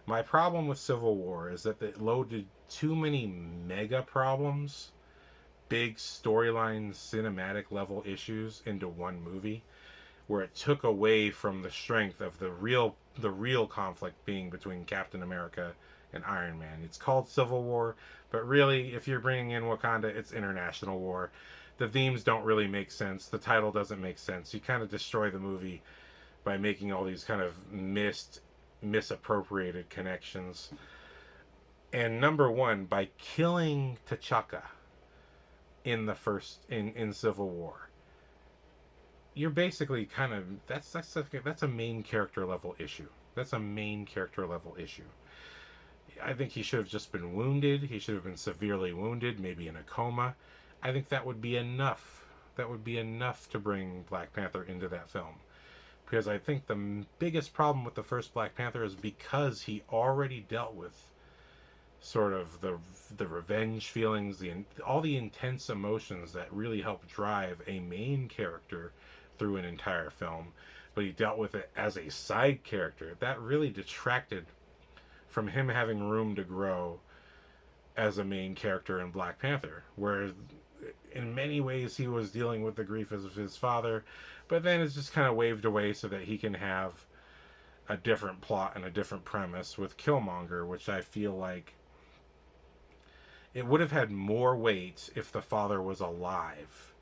My problem with Civil War is that it loaded too many mega problems, big storyline, cinematic level issues into one movie, where it took away from the strength of the real conflict being between Captain America and Iron Man. It's called Civil War, but really, if you're bringing in Wakanda, it's international war. The themes don't really make sense. The title doesn't make sense. You kind of destroy the movie by making all these kind of misappropriated connections. And number one, by killing T'Chaka in Civil War, you're basically kind of that's a main character level issue. That's a main character level issue. I think he should have just been wounded. He should have been severely wounded, maybe in a coma. I think that would be enough. That would be enough to bring Black Panther into that film. Because I think the biggest problem with the first Black Panther is because he already dealt with sort of the revenge feelings, all the intense emotions that really help drive a main character through an entire film. But he dealt with it as a side character. That really detracted from him having room to grow as a main character in Black Panther, where in many ways he was dealing with the grief of his father, but then it's just kind of waved away so that he can have a different plot and a different premise with Killmonger, which I feel like it would have had more weight if the father was alive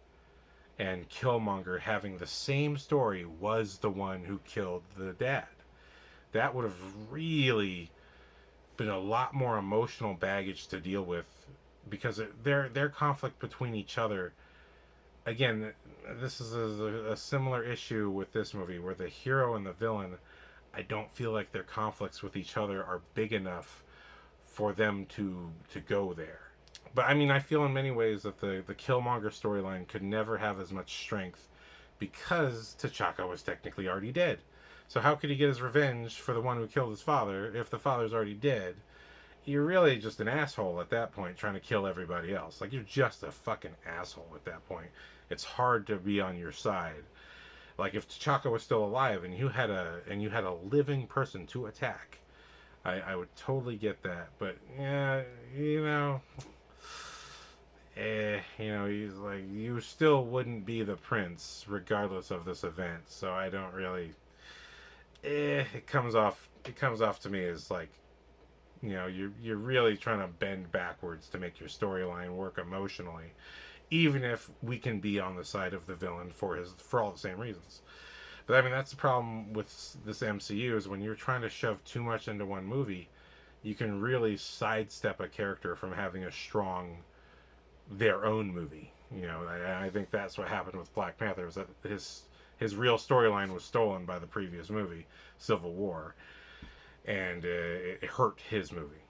and Killmonger, having the same story, was the one who killed the dad. That would have really been a lot more emotional baggage to deal with, because their conflict between each other, again, this is a similar issue with this movie where the hero and the villain, I don't feel like their conflicts with each other are big enough for them to go there. But I mean, I feel in many ways that the Killmonger storyline could never have as much strength because T'Chaka was technically already dead. So how could he get his revenge for the one who killed his father if the father's already dead? You're really just an asshole at that point, trying to kill everybody else. Like, you're just a fucking asshole at that point. It's hard to be on your side. Like, if T'Chaka was still alive and you had a living person to attack, I would totally get that. But yeah, he's like, you still wouldn't be the prince regardless of this event. So I don't really. It comes off to me as like, you're really trying to bend backwards to make your storyline work emotionally, even if we can be on the side of the villain for all the same reasons. But I mean, that's the problem with this MCU, is when you're trying to shove too much into one movie, you can really sidestep a character from having a strong their own movie. I think that's what happened with Black Panther, was that his real storyline was stolen by the previous movie, Civil War, and it hurt his movie.